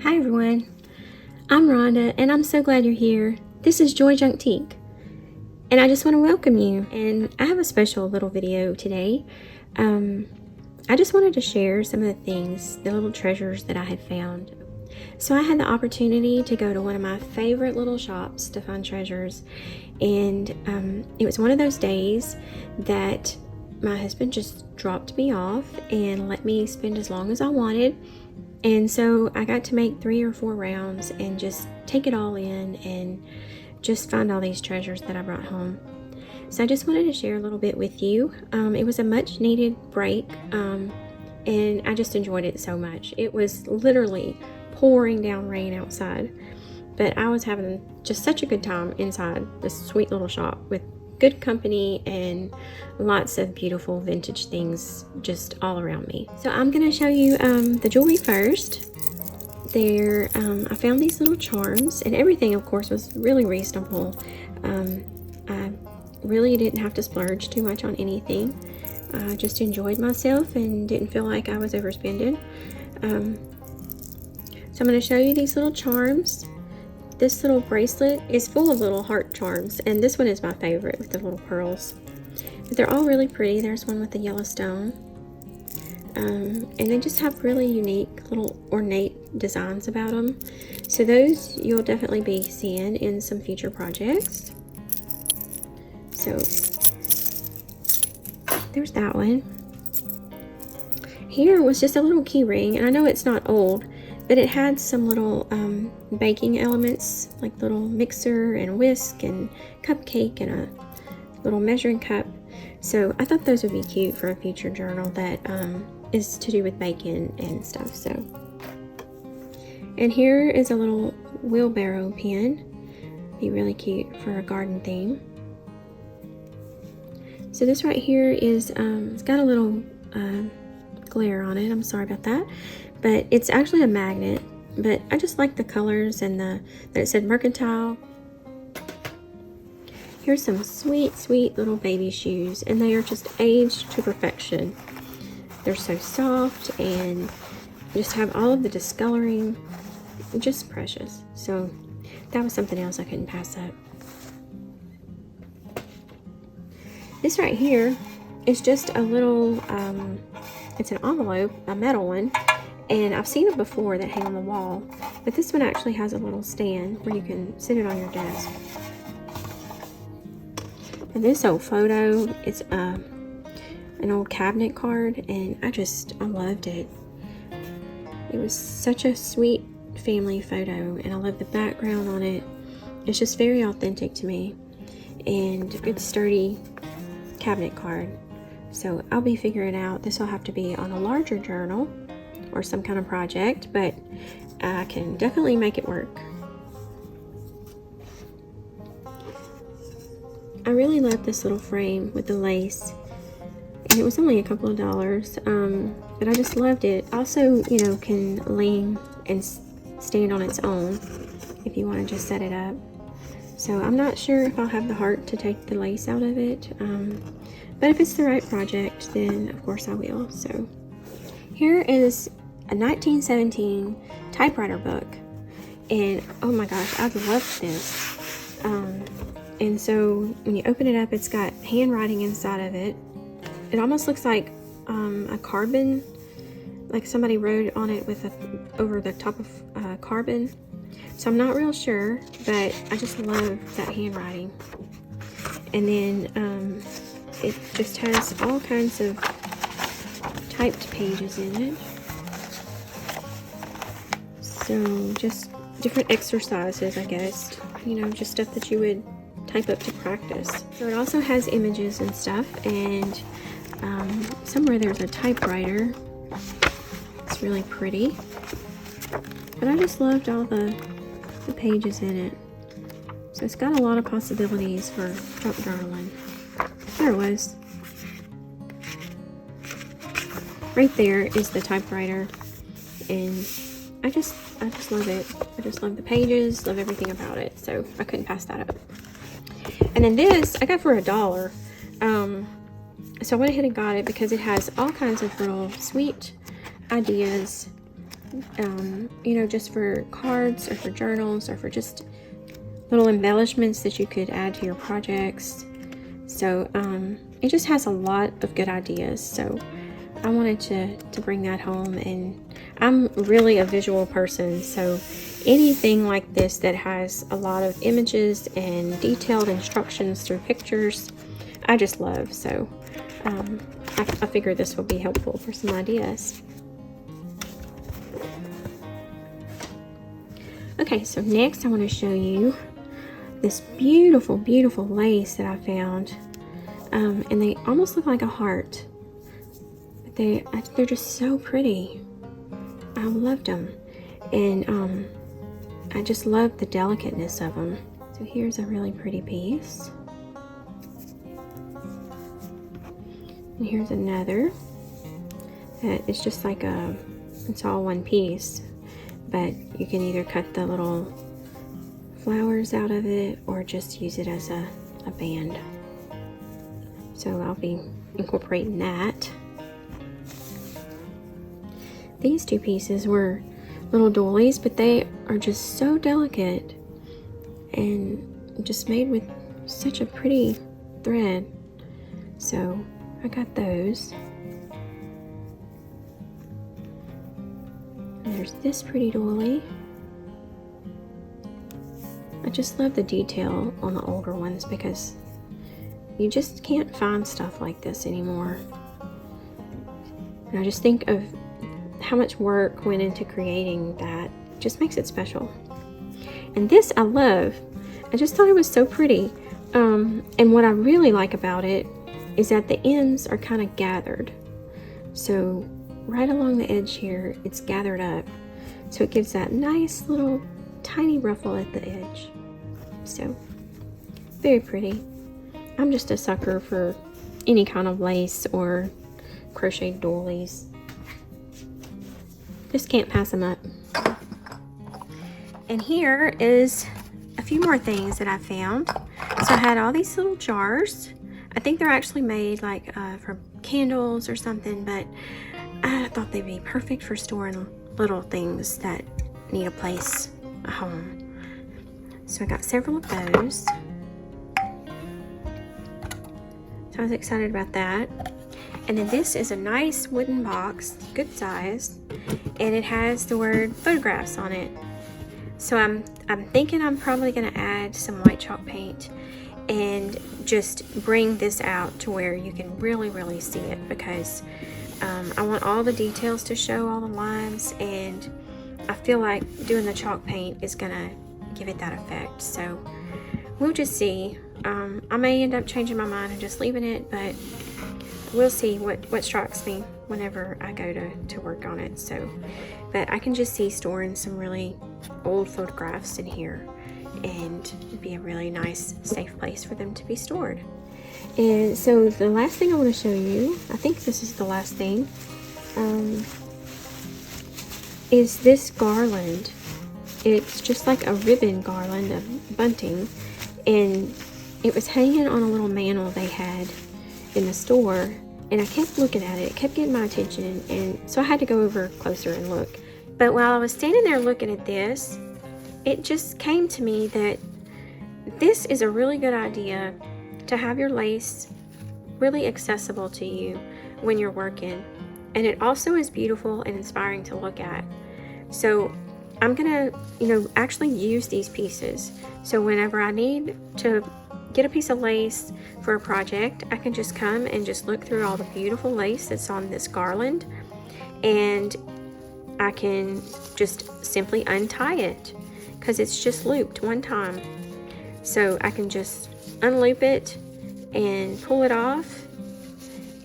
Hi everyone, I'm Rhonda and I'm so glad you're here. This is Joy Junktique and I just want to welcome you, and I have a special little video today. I just wanted to share some of the things, the little treasures that I had found. So I had the opportunity to go to one of my favorite little shops to find treasures, and it was one of those days that my husband just dropped me off and let me spend as long as I wanted. And so I got to make 3 or 4 rounds and just take it all in and just find all these treasures that I brought home. So I just wanted to share a little bit with you. It was a much needed break, and I just enjoyed it so much. It was literally pouring down rain outside, but I was having just such a good time inside this sweet little shop with good company and lots of beautiful vintage things just all around me. So I'm going to show you the jewelry first. There, I found these little charms, and everything of course was really reasonable. I really didn't have to splurge too much on anything. I just enjoyed myself and didn't feel like I was overspending. So I'm going to show you these little charms. This little bracelet is full of little heart charms, and this one is my favorite with the little pearls. But they're all really pretty. There's one with the yellow stone. And they just have really unique little ornate designs about them. So those you'll definitely be seeing in some future projects. So there's that one. Here was just a little key ring, and I know it's not old, but it had some little baking elements, like little mixer and whisk and cupcake and a little measuring cup. So I thought those would be cute for a future journal that is to do with baking and stuff. So, and here is a little wheelbarrow pen. Be really cute for a garden theme. So this right here is it's got a little glare on it. I'm sorry about that. But it's actually a magnet, but I just like the colors and that it said mercantile. Here's some sweet, sweet little baby shoes, and they are just aged to perfection. They're so soft and just have all of the discoloring, just precious. So that was something else I couldn't pass up. This right here is just a little, it's an envelope, a metal one. And I've seen them before that hang on the wall, but this one actually has a little stand where you can sit it on your desk. And this old photo, it's an old cabinet card, and I loved it. It was such a sweet family photo, and I love the background on it. It's just very authentic to me, and a good sturdy cabinet card. So I'll be figuring out, this will have to be on a larger journal or some kind of project, but I can definitely make it work. I really love this little frame with the lace, and it was only a couple of dollars, but I just loved it. Also, you know, can lean and stand on its own if you want to just set it up. So I'm not sure if I'll have the heart to take the lace out of it, but if it's the right project, then of course I will. So here is a 1917 typewriter book, and oh my gosh, I loved this. And so when you open it up, it's got handwriting inside of it. It almost looks like a carbon, like somebody wrote on it with over the top of carbon. So I'm not real sure, but I just love that handwriting. And then it just has all kinds of typed pages in it. So just different exercises, I guess, you know, just stuff that you would type up to practice. So it also has images and stuff, and somewhere there's a typewriter. It's really pretty. But I just loved all the pages in it. So it's got a lot of possibilities for junk journaling. There it was. Right there is the typewriter, and I just love it. I just love the pages, love everything about it. So I couldn't pass that up. And then this I got for $1. So I went ahead and got it because it has all kinds of little sweet ideas you know, just for cards or for journals or for just little embellishments that you could add to your projects. So it just has a lot of good ideas. So I wanted to bring that home, and I'm really a visual person, so anything like this that has a lot of images and detailed instructions through pictures, I just love. So I figure this will be helpful for some ideas. Okay, so next I want to show you this beautiful, beautiful lace that I found. And they almost look like a heart. But they're just so pretty. I loved them. And I just love the delicateness of them. So here's a really pretty piece. And here's another. It's just like it's all one piece. But you can either cut the little flowers out of it or just use it as a band. So I'll be incorporating that. These two pieces were little doilies, but they are just so delicate and just made with such a pretty thread. So I got those. And there's this pretty doily. I just love the detail on the older ones because you just can't find stuff like this anymore. And I just think of how much work went into creating that. It just makes it special. And this I love. I just thought it was so pretty. And what I really like about it is that the ends are kind of gathered. So right along the edge here, it's gathered up. So it gives that nice little tiny ruffle at the edge. So very pretty. I'm just a sucker for any kind of lace or crocheted doilies. Just can't pass them up. And here is a few more things that I found. So I had all these little jars. I think they're actually made like for candles or something, but I thought they'd be perfect for storing little things that need a place, a home. So I got several of those. I was excited about that. And then this is a nice wooden box, good size, and it has the word photographs on it. So I'm thinking I'm probably going to add some white chalk paint and just bring this out to where you can really see it, because I want all the details to show, all the lines, and I feel like doing the chalk paint is going to give it that effect. So we'll just see. I may end up changing my mind and just leaving it, but we'll see what strikes me whenever I go to work on it. So, but I can just see storing some really old photographs in here, and it'd be a really nice, safe place for them to be stored. And so the last thing I want to show you, I think this is the last thing, is this garland. It's just like a ribbon garland of bunting, and it was hanging on a little mantle they had in the store, and I kept looking at it. It kept getting my attention, and so I had to go over closer and look. But while I was standing there looking at this, it just came to me that this is a really good idea to have your lace really accessible to you when you're working, and it also is beautiful and inspiring to look at. So I'm gonna, actually use these pieces. So whenever I need to get a piece of lace for a project, I can just come and just look through all the beautiful lace that's on this garland, and I can just simply untie it because it's just looped one time. So I can just unloop it and pull it off,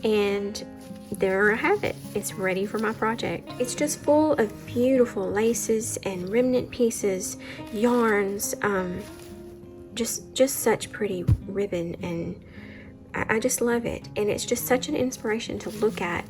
and there I have it. It's ready for my project. It's just full of beautiful laces and remnant pieces, yarns, just such pretty ribbon, and I just love it, and it's just such an inspiration to look at.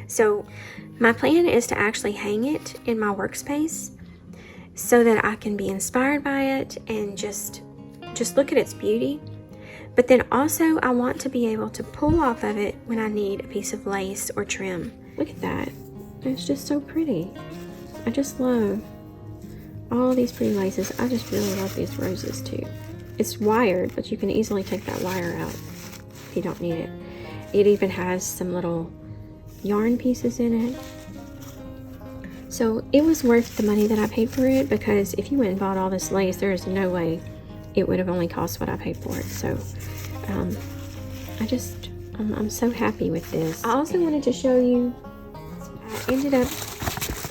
So my plan is to actually hang it in my workspace so that I can be inspired by it and just look at its beauty. But then also I want to be able to pull off of it when I need a piece of lace or trim. Look at that. It's just so pretty. I just love all these pretty laces. I just really love these roses too. It's wired, but you can easily take that wire out if you don't need it. It even has some little yarn pieces in it. So it was worth the money that I paid for it, because if you went and bought all this lace, there is no way it would have only cost what I paid for it. So I'm so happy with this. I also wanted to show you, I ended up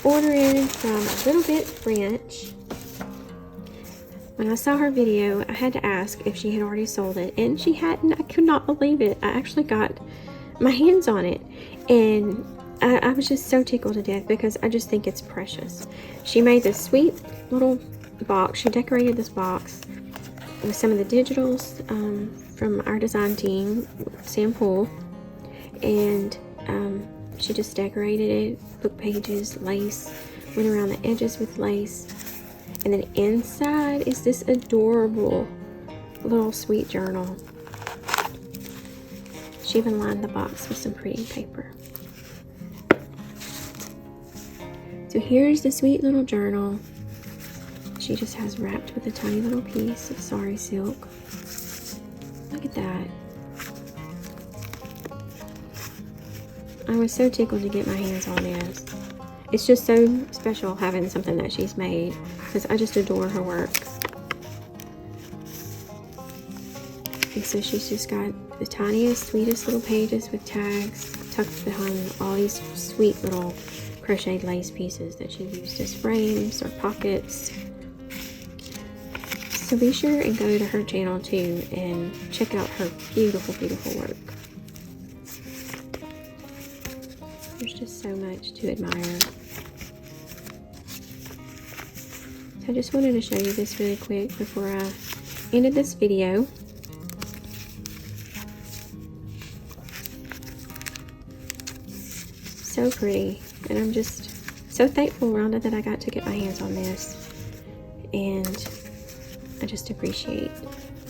ordering from A Little Bit French. When I saw her video, I had to ask if she had already sold it, and she hadn't. I could not believe it. I actually got my hands on it, and I was just so tickled to death, because I just think it's precious. She made this sweet little box. She decorated this box with some of the digitals from our design team, Sam Poole, and she just decorated it, book pages, lace, went around the edges with lace, and then inside is this adorable little sweet journal. She even lined the box with some pretty paper. So here's the sweet little journal. She just has wrapped with a tiny little piece of sari silk. Look at that. I was so tickled to get my hands on this. It's just so special having something that she's made, because I just adore her work. And so she's just got the tiniest, sweetest little pages with tags tucked behind all these sweet little crocheted lace pieces that she used as frames or pockets. So be sure and go to her channel too and check out her beautiful, beautiful work. There's just so much to admire. So I just wanted to show you this really quick before I ended this video. So pretty, and I'm just so thankful, Rhonda, that I got to get my hands on this, and I just appreciate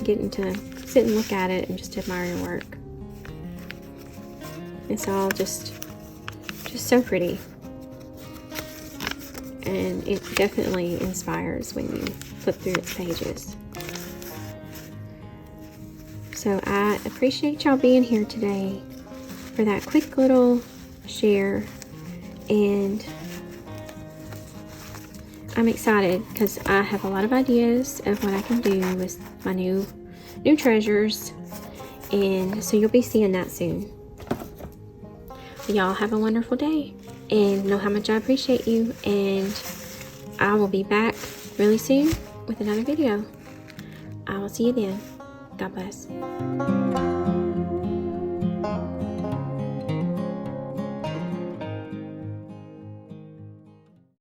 getting to sit and look at it and just admire your work. It's all just so pretty, and it definitely inspires when you flip through its pages. So I appreciate y'all being here today for that quick little share, and I'm excited because I have a lot of ideas of what I can do with my new treasures, and so you'll be seeing that soon. Y'all have a wonderful day, and know how much I appreciate you, and I will be back really soon with another video. I will see you then. God bless.